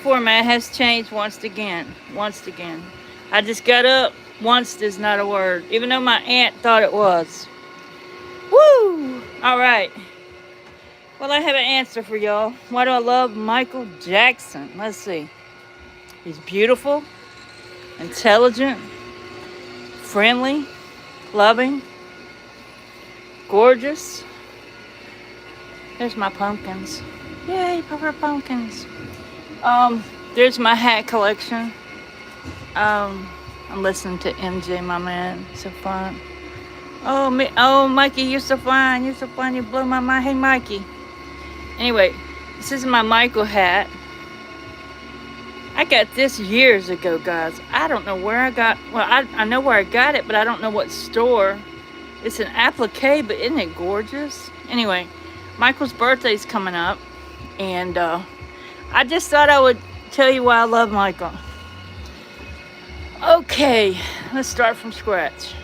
format has changed once again. Once again. I just got up. Once is not a word, even though my aunt thought it was. Woo! All right. Well, I have an answer for y'all. Why do I love Michael Jackson? Let's see. He's beautiful, intelligent, friendly, loving, gorgeous. There's my pumpkins. Yay, purple pumpkins. There's my hat collection. I'm listening to MJ, my man. So fun. Oh, Mikey, you're so fun. You're so fun. You blow my mind. Hey, Mikey. Anyway, this is my Michael hat. I got this years ago, guys. I don't know where I got. Well, I know where I got it, but I don't know what store. It's an applique, but isn't it gorgeous? Anyway, Michael's birthday's coming up, and I just thought I would tell you why I love Michael. Okay, let's start from scratch.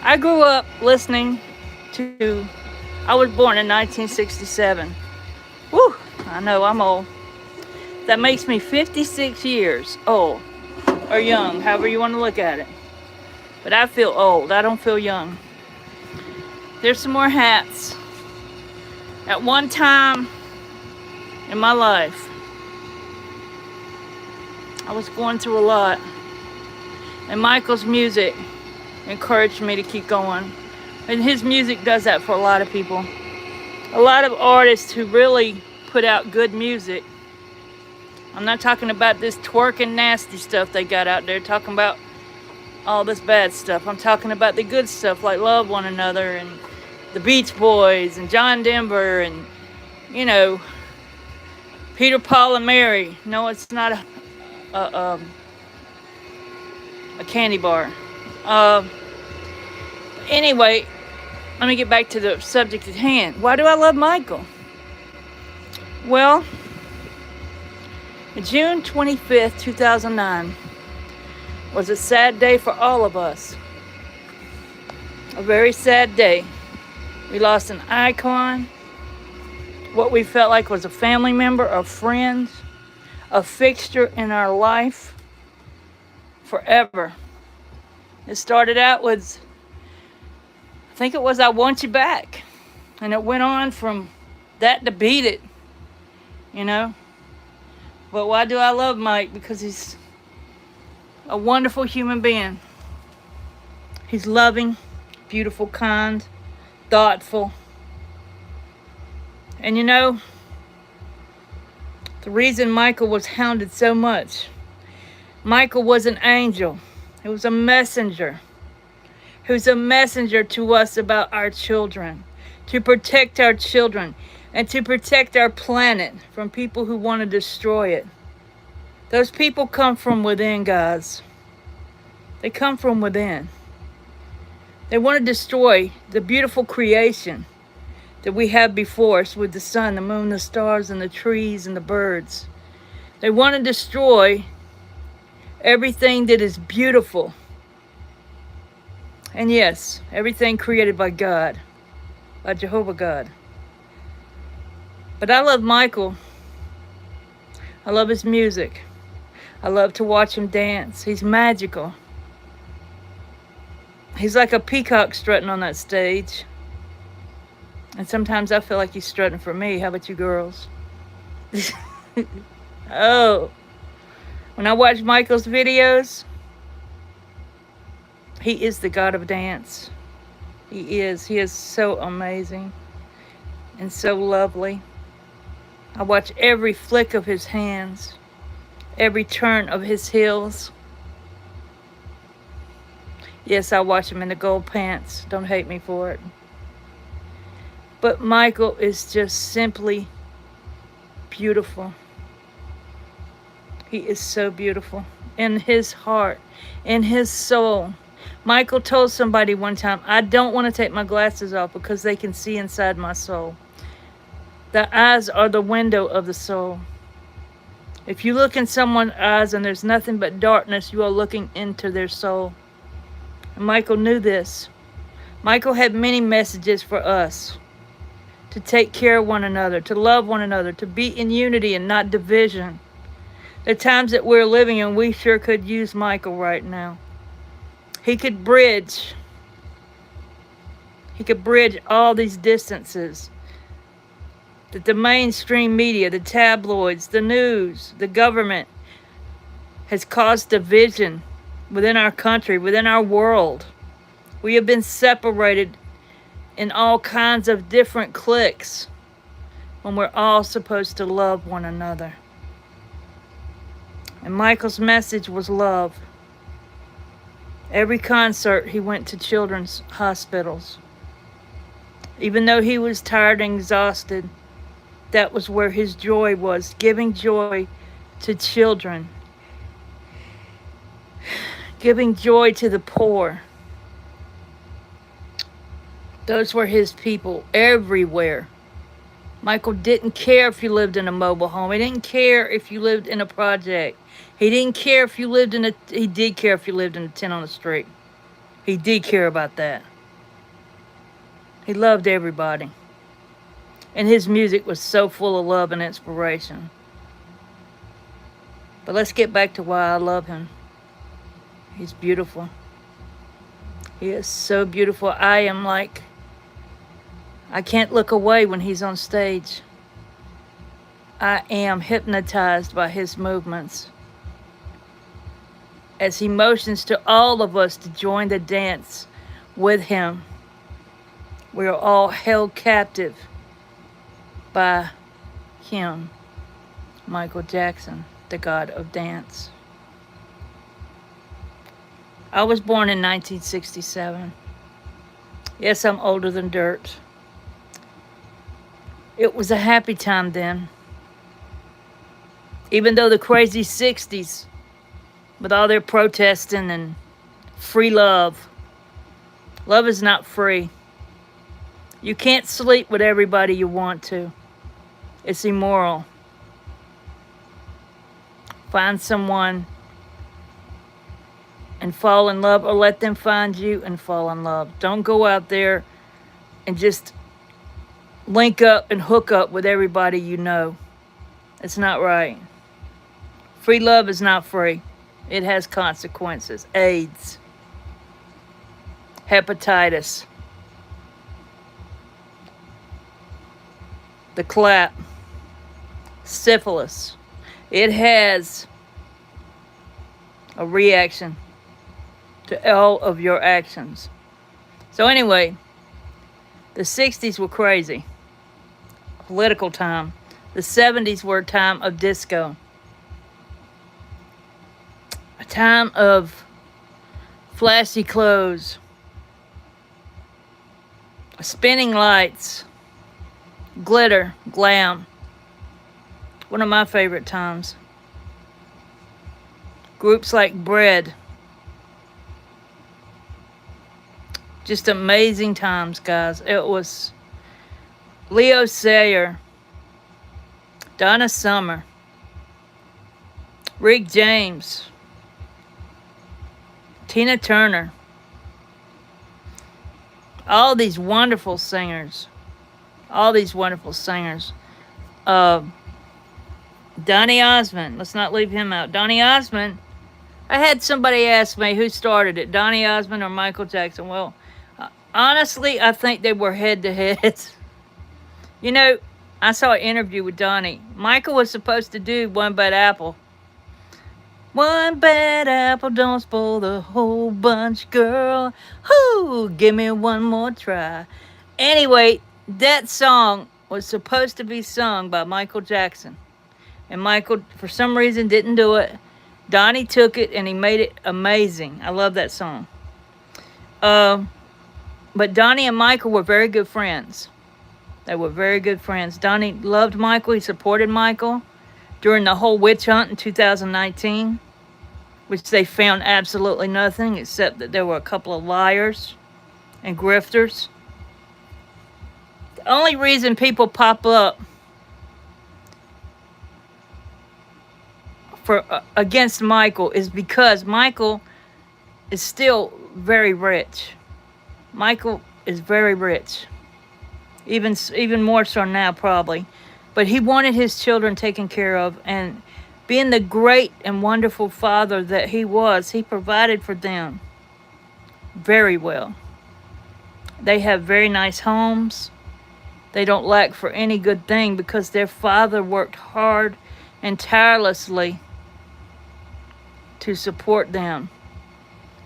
I grew up listening to. I was born in 1967. Woo! I know I'm old. That makes me 56 years old, or young, however you want to look at it. But I feel old. I don't feel young. There's some more hats. At one time in my life, I was going through a lot. And Michael's music encouraged me to keep going. And his music does that for a lot of people. A lot of artists who really put out good music. I'm not talking about this twerking nasty stuff they got out there, talking about all this bad stuff. I'm talking about the good stuff like Love One Another and the Beach Boys and John Denver and, you know, Peter, Paul, and Mary. No, it's not a candy bar. Anyway, let me get back to the subject at hand. Why do I love Michael? Well, June 25th, 2009 was a sad day for all of us. A very sad day. We lost an icon, what we felt like was a family member, a friend, a fixture in our life forever. It started out with, I think it was I Want You Back. And it went on from that to Beat It, you know. But why do I love Mike? Because he's a wonderful human being. He's loving, beautiful, kind, thoughtful. And you know, the reason Michael was hounded so much, Michael was an angel. He was a messenger. He was a messenger to us about our children, to protect our children, and to protect our planet from people who want to destroy it. Those people come from within, guys. They come from within. They want to destroy the beautiful creation that we have before us with the sun, the moon, the stars, and the trees, and the birds. They want to destroy everything that is beautiful. And yes, everything created by God, by Jehovah God. But I love Michael. I love his music. I love to watch him dance. He's magical. He's like a peacock strutting on that stage. And sometimes I feel like he's strutting for me. How about you girls? Oh. When I watch Michael's videos, he is the god of dance. He is. He is so amazing and so lovely. I watch every flick of his hands, every turn of his heels. Yes, I watch him in the gold pants. Don't hate me for it. But Michael is just simply beautiful. He is so beautiful. In his heart, in his soul. Michael told somebody one time, I don't want to take my glasses off because they can see inside my soul. The eyes are the window of the soul. If you look in someone's eyes and there's nothing but darkness, you are looking into their soul. And Michael knew this. Michael had many messages for us. To take care of one another, to love one another, to be in unity and not division. The times that we're living in, we sure could use Michael right now. He could bridge. He could bridge all these distances that the mainstream media, the tabloids, the news, the government has caused division within our country, within our world. We have been separated in all kinds of different cliques when we're all supposed to love one another. And Michael's message was love. Every concert he went to children's hospitals. Even though he was tired and exhausted, that was where his joy was, giving joy to children, giving joy to the poor. Those were his people everywhere. Michael didn't care if you lived in a mobile home. He didn't care if you lived in a project. He didn't care if you lived in a... He did care if you lived in a tent on the street. He did care about that. He loved everybody. And his music was so full of love and inspiration. But let's get back to why I love him. He's beautiful. He is so beautiful. I can't look away when he's on stage. I am hypnotized by his movements. As he motions to all of us to join the dance with him. We are all held captive by him, Michael Jackson, the god of dance. I was born in 1967. Yes, I'm older than dirt. It was a happy time then. Even though the crazy 60s, with all their protesting and free love. Love is not free. You can't sleep with everybody you want to. It's immoral. Find someone and fall in love, or let them find you and fall in love. Don't go out there and just link up and hook up with everybody you know. It's not right. Free love is not free. It has consequences. AIDS, hepatitis, the clap, syphilis. It has a reaction to all of your actions. So anyway, the 60s were crazy. Political time. The 70s were a time of disco. A time of flashy clothes, spinning lights, glitter, glam. One of my favorite times. Groups like Bread. Just amazing times, guys. It was Leo Sayer, Donna Summer, Rick James, Tina Turner. All these wonderful singers. All these wonderful singers. Donny Osmond. Let's not leave him out. Donny Osmond. I had somebody ask me who started it, Donny Osmond or Michael Jackson. Well, honestly, I think they were head-to-head. You know, I saw an interview with Donny. Michael was supposed to do One Bad Apple. One bad apple don't spoil the whole bunch, girl. Whoo, give me one more try. Anyway, that song was supposed to be sung by Michael Jackson. And Michael, for some reason, didn't do it. Donnie took it and he made it amazing. I love that song. But Donnie and Michael were very good friends. They were very good friends. Donnie loved Michael. He supported Michael during the whole witch hunt in 2019, which they found absolutely nothing except that there were a couple of liars and grifters. The only reason people pop up for against Michael is because Michael is still very rich. Michael is very rich. Even more so now, probably. But he wanted his children taken care of, and Being the great and wonderful father that he was, he provided for them very well. They have very nice homes. They don't lack for any good thing because their father worked hard and tirelessly to support them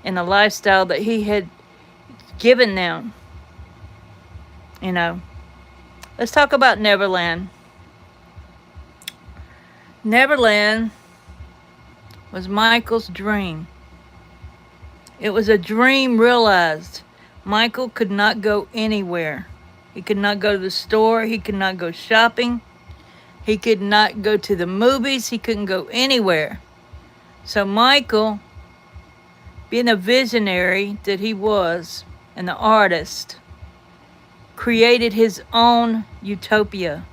in the lifestyle that he had given them. You know, let's talk about Neverland. Neverland was Michael's dream. It was a dream realized. Michael could not go anywhere. He could not go to the store. He could not go shopping. He could not go to the movies. He couldn't go anywhere. So Michael, being a visionary that he was and the artist, created his own utopia.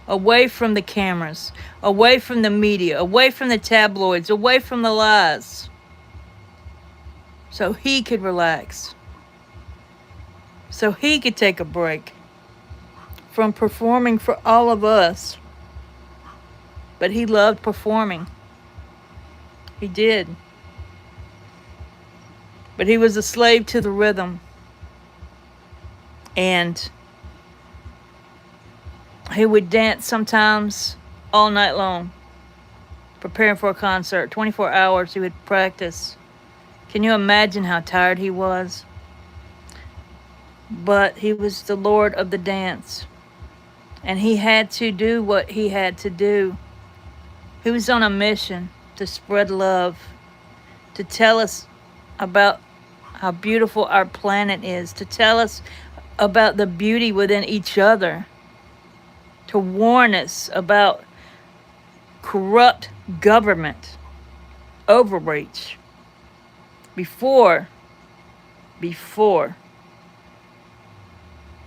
Away from the cameras, away from the media, away from the tabloids, away from the lies. So he could relax. So he could take a break from performing for all of us. But he loved performing. He did. But he was a slave to the rhythm. And he would dance sometimes all night long, preparing for a concert. 24 hours he would practice. Can you imagine how tired he was? But he was the Lord of the dance. And he had to do what he had to do. He was on a mission to spread love, to tell us about how beautiful our planet is, to tell us about the beauty within each other, to warn us about corrupt government, overreach, before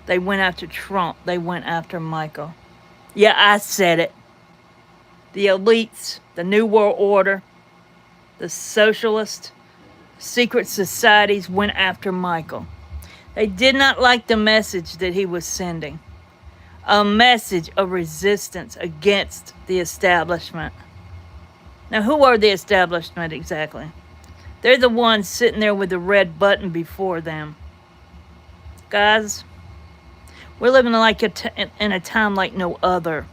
they went after Trump, they went after Michael. Yeah, I said it. The elites, the New World Order, the socialist, secret societies went after Michael. They did not like the message that he was sending. A message of resistance against the establishment. Now, who are the establishment exactly? They're the ones sitting there with the red button before them. Guys, we're living in a time like no other,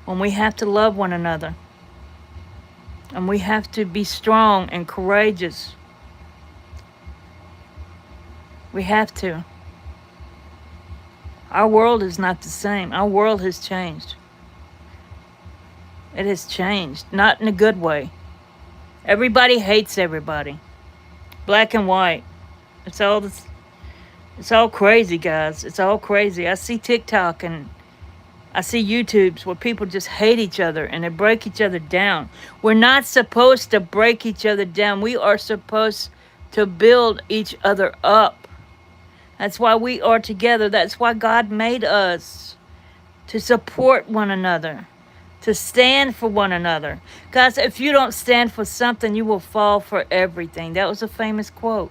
when we have to love one another. And we have to be strong and courageous. We have to. Our world is not the same. Our world has changed. It has changed, not in a good way. Everybody hates everybody. Black and white. It's all crazy, guys. It's all crazy. I see TikTok and I see YouTubes where people just hate each other and they break each other down. We're not supposed to break each other down. We are supposed to build each other up. That's why we are together. That's why God made us, to support one another, to stand for one another. Guys, if you don't stand for something, you will fall for everything. That was a famous quote.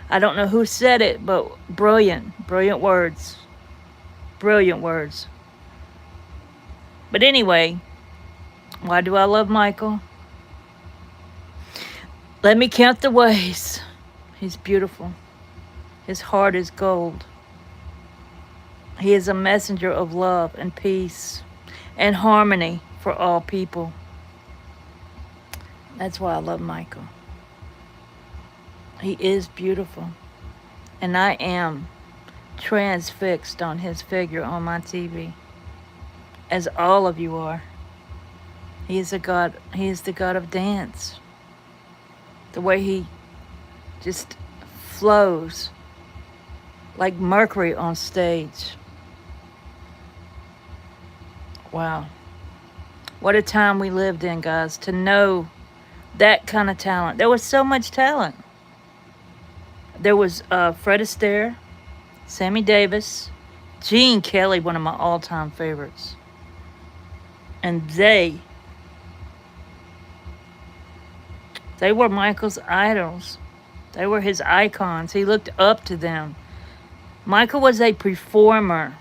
I don't know who said it, but brilliant words. Brilliant words. But anyway, why do I love Michael? Let me count the ways. He's beautiful. His heart is gold. He is a messenger of love and peace and harmony for all people. That's why I love Michael. He is beautiful. And I am transfixed on his figure on my TV. As all of you are. He is a God. He is the God of dance. The way he just flows like Mercury on stage. Wow. What a time we lived in, guys, to know that kind of talent. There was so much talent. There was Fred Astaire, Sammy Davis, Gene Kelly, one of my all-time favorites. And they were Michael's idols. They were his icons. He looked up to them. Michael was a performer,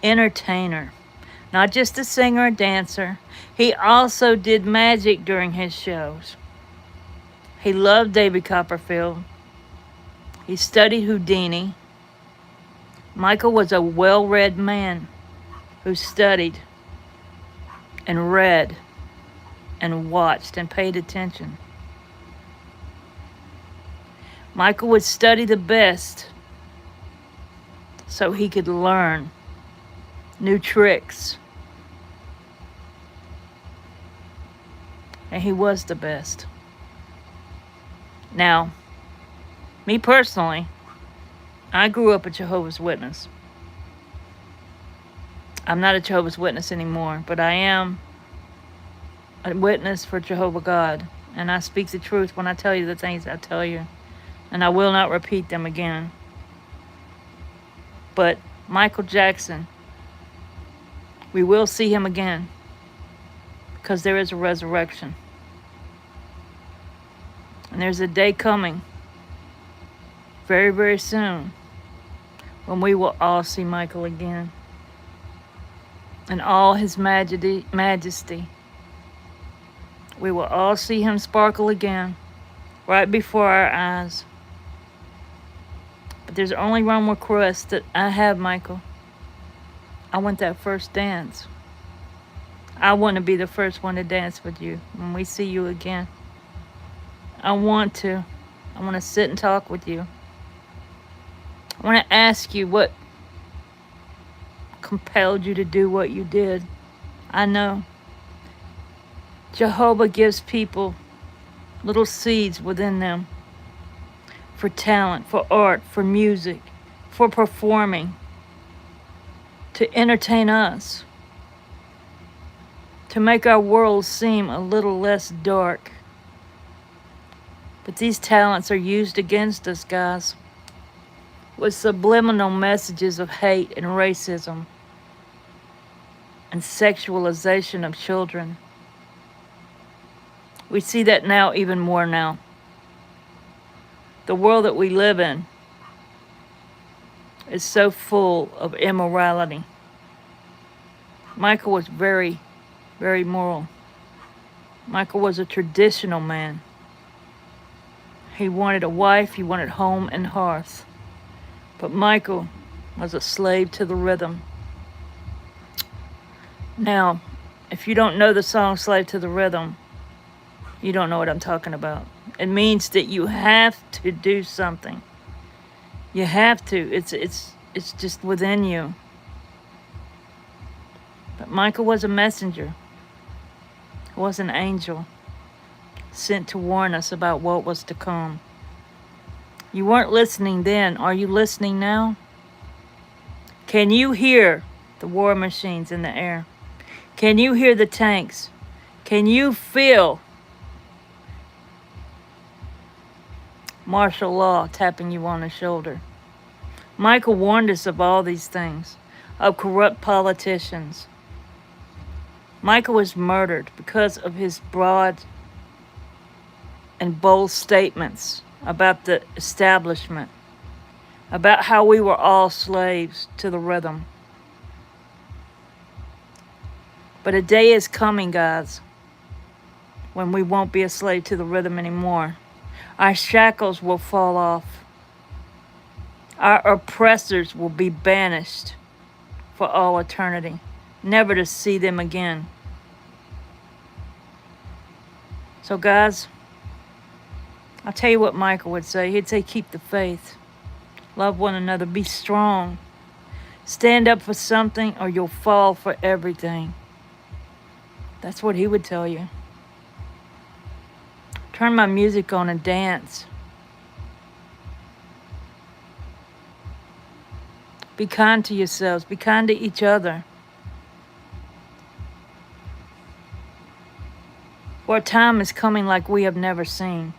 entertainer, Not just a singer or dancer. He also did magic during his shows. He loved David Copperfield. He studied Houdini. Michael was a well-read man who studied and read and watched and paid attention. Michael would study the best so he could learn new tricks. And he was the best. Now, me personally, I grew up a Jehovah's Witness. I'm not a Jehovah's Witness anymore, but I am a witness for Jehovah God. And I speak the truth when I tell you the things I tell you. And I will not repeat them again. But Michael Jackson, we will see him again. Because there is a resurrection. And there's a day coming very, very soon when we will all see Michael again in all his majesty. We will all see him sparkle again right before our eyes. But there's only one request that I have, Michael. I want that first dance. I want to be the first one to dance with you when we see you again. I want to sit and talk with you. I want to ask you what compelled you to do what you did. I know Jehovah gives people little seeds within them for talent, for art, for music, for performing, to entertain us, to make our world seem a little less dark. But these talents are used against us, guys, with subliminal messages of hate and racism and sexualization of children. We see that now, even more now. The world that we live in is so full of immorality. Michael was very, very moral. Michael was a traditional man. He wanted a wife, he wanted home and hearth. But Michael was a slave to the rhythm. Now, if you don't know the song Slave to the Rhythm, you don't know what I'm talking about. It means that you have to do something. You have to. It's just within you. But Michael was a messenger. He was an angel sent to warn us about what was to come. You weren't listening then. Are you listening now? Can you hear the war machines in the air? Can you hear the tanks? Can you feel martial law tapping you on the shoulder? Michael warned us of all these things, of corrupt politicians. Michael was murdered because of his broad and bold statements about the establishment, about how we were all slaves to the rhythm. But a day is coming, guys, when we won't be a slave to the rhythm anymore. Our shackles will fall off. Our oppressors will be banished for all eternity, never to see them again. So, guys, I'll tell you what Michael would say. He'd say, keep the faith. Love one another. Be strong. Stand up for something or you'll fall for everything. That's what he would tell you. Turn my music on and dance. Be kind to yourselves. Be kind to each other. For a time is coming like we have never seen.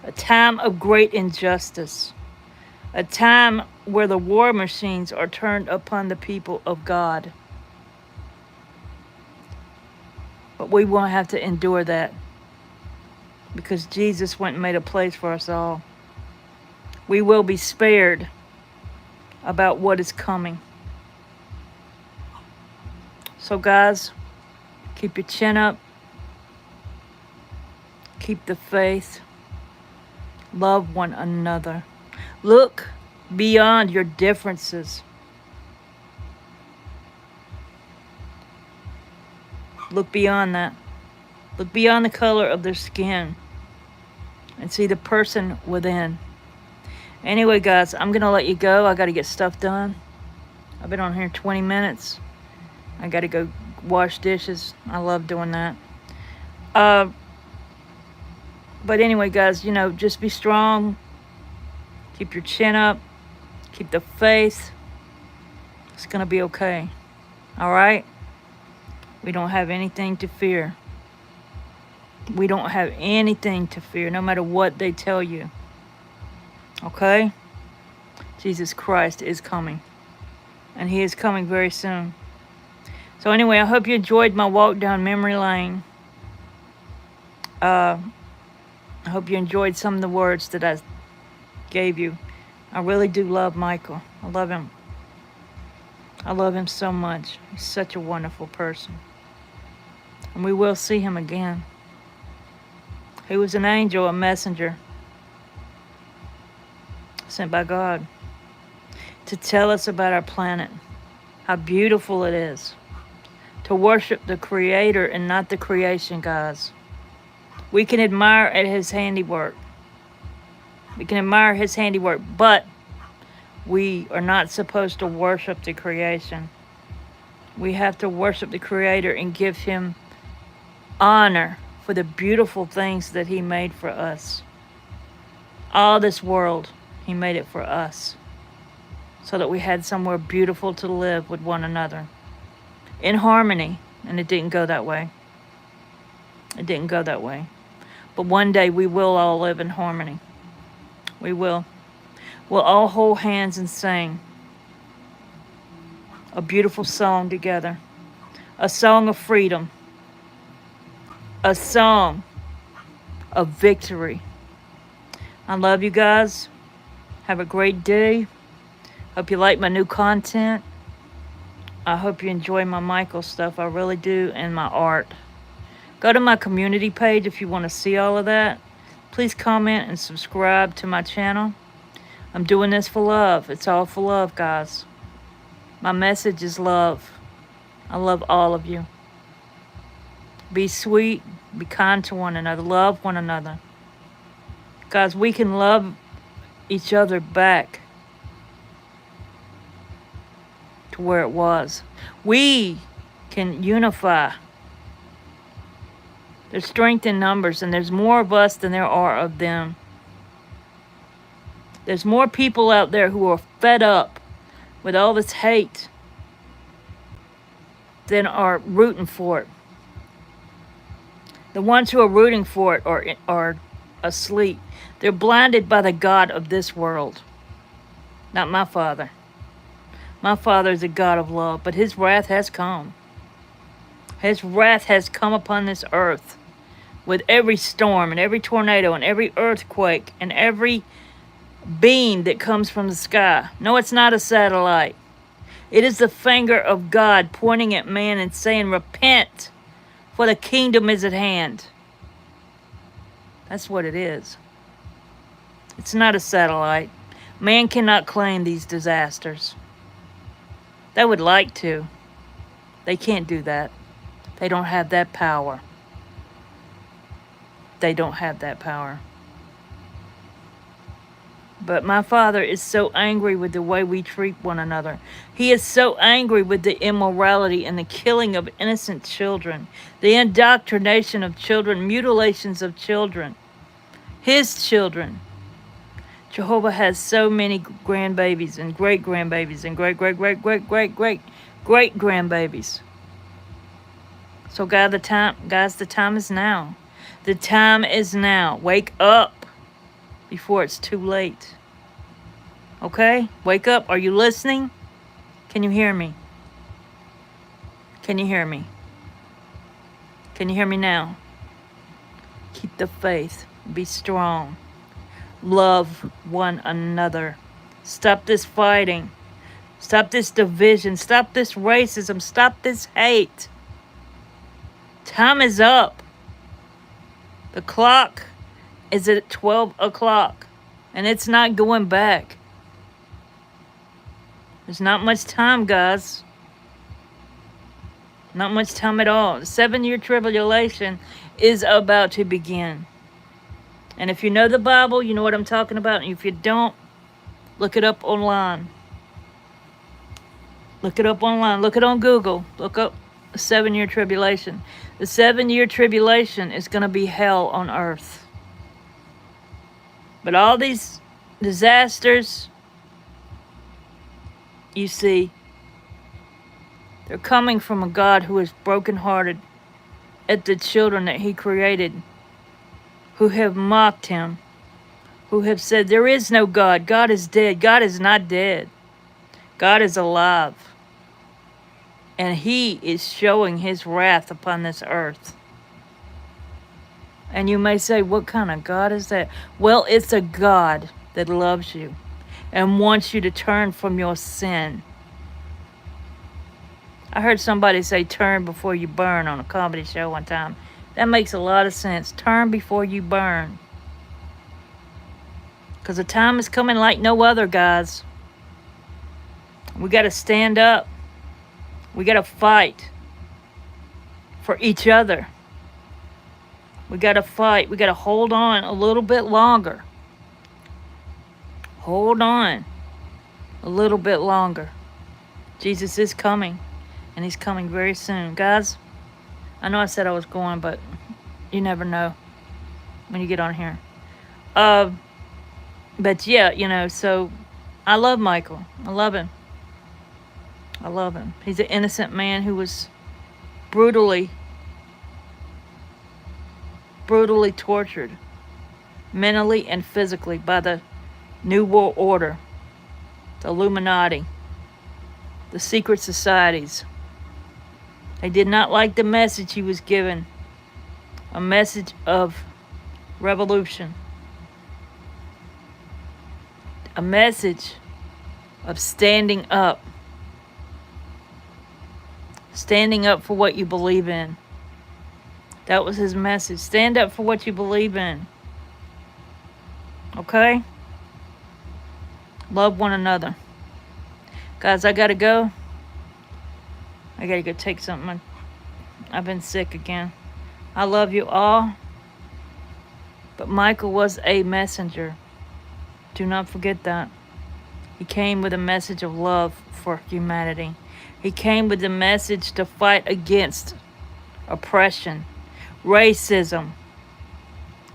A time of great injustice. A time where the war machines are turned upon the people of God. But we won't have to endure that, because Jesus went and made a place for us all. We will be spared about what is coming. So guys, keep your chin up. Keep the faith. Love one another. Look beyond your differences. Look beyond that. Look beyond the color of their skin and see the person within. Anyway, guys, I'm going to let you go. I got to get stuff done. I've been on here 20 minutes. I got to go wash dishes. I love doing that. But anyway, guys, you know, just be strong. Keep your chin up. Keep the faith. It's going to be okay. All right? We don't have anything to fear. We don't have anything to fear, no matter what they tell you. Okay? Jesus Christ is coming. And he is coming very soon. So anyway, I hope you enjoyed my walk down memory lane. I hope you enjoyed some of the words that I gave you. I really do love Michael. I love him. I love him so much. He's such a wonderful person. And we will see him again. He was an angel, a messenger, sent by God to tell us about our planet, how beautiful it is, to worship the Creator and not the creation, guys. We can admire at his handiwork. We can admire his handiwork, but we are not supposed to worship the creation. We have to worship the Creator and give him honor for the beautiful things that he made for us. All this world, he made it for us, so that we had somewhere beautiful to live with one another, in harmony. And it didn't go that way. It didn't go that way. But one day we will all live in harmony. We will. We'll all hold hands and sing a beautiful song together. A song of freedom. A song of victory. I love you guys. Have a great day. Hope you like my new content. I hope you enjoy my Michael stuff. I really do. And my art. Go to my community page if you want to see all of that. Please comment and subscribe to my channel. I'm doing this for love. It's all for love, guys. My message is love. I love all of you. Be sweet. Be kind to one another. Love one another. Guys, we can love each other back to where it was. We can unify. There's strength in numbers, and there's more of us than there are of them. There's more people out there who are fed up with all this hate than are rooting for it. The ones who are rooting for it are asleep. They're blinded by the God of this world. Not my Father. My Father is a God of love, but his wrath has come. His wrath has come upon this earth with every storm and every tornado and every earthquake and every beam that comes from the sky. No, it's not a satellite. It is the finger of God pointing at man and saying, repent, for the kingdom is at hand. That's what it is. It's not a satellite. Man cannot claim these disasters. They would like to. They can't do that. They don't have that power. They don't have that power. But my Father is so angry with the way we treat one another. He is so angry with the immorality and the killing of innocent children, the indoctrination of children, mutilations of children, his children. Jehovah has so many grandbabies and great-grandbabies and great-great-great-great-great-great-grandbabies. So guys, the time is now. The time is now. Wake up before it's too late. Okay? Wake up. Are you listening? Can you hear me? Can you hear me? Can you hear me now? Keep the faith. Be strong. Love one another. Stop this fighting. Stop this division. Stop this racism. Stop this hate. Time is up. The clock is at 12 o'clock. And it's not going back. There's not much time, guys. Not much time at all. The 7-year tribulation is about to begin. And if you know the Bible, you know what I'm talking about. And if you don't, look it up online. Look it up online. Look it on Google. Look up the 7-year tribulation. The 7-year tribulation is going to be hell on earth. But all these disasters, you see, they're coming from a God who is brokenhearted at the children that he created, who have mocked him, who have said, there is no God. God is dead. God is not dead. God is alive. And he is showing his wrath upon this earth. And you may say, what kind of God is that? Well, it's a God that loves you and wants you to turn from your sin. I heard somebody say turn before you burn on a comedy show one time. That makes a lot of sense. Turn before you burn. Because the time is coming like no other, guys. We got to stand up. We got to fight for each other. We got to fight. We got to hold on a little bit longer. Hold on a little bit longer. Jesus is coming, and he's coming very soon. Guys, I know I said I was going, but you never know when you get on here. But yeah, you know, so I love Michael. I love him. I love him. He's an innocent man who was brutally tortured, mentally and physically, by the New World Order, the Illuminati, the secret societies. They did not like the message he was given, a message of revolution, a message of standing up for what you believe in. That was his message. Stand up for what you believe in. Okay? Love one another. Guys, I gotta go. I gotta go take something. I've been sick again. I love you all. But Michael was a messenger. Do not forget that. He came with a message of love for humanity. He came with a message to fight against oppression, racism.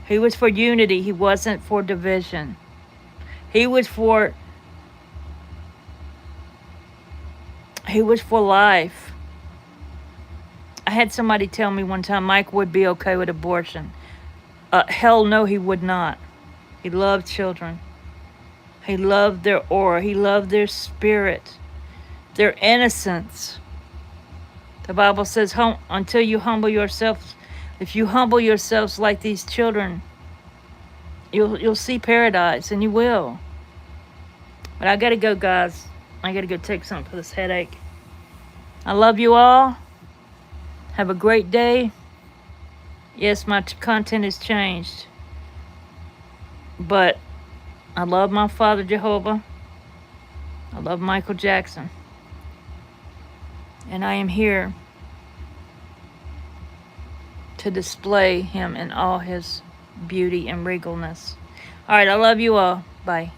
He was for unity. He wasn't for division. He was for life. I had somebody tell me one time Mike would be okay with abortion. Hell no, he would not. He loved children. He loved their aura. He loved their spirit, their innocence. The Bible says, until you humble yourselves, if you humble yourselves like these children, you'll see paradise, and you will. But I gotta go, guys. I gotta go take something for this headache. I love you all. Have a great day. Yes, my content has changed. But I love my Father Jehovah. I love Michael Jackson. And I am here to display him in all his beauty and regalness. All right, I love you all. Bye.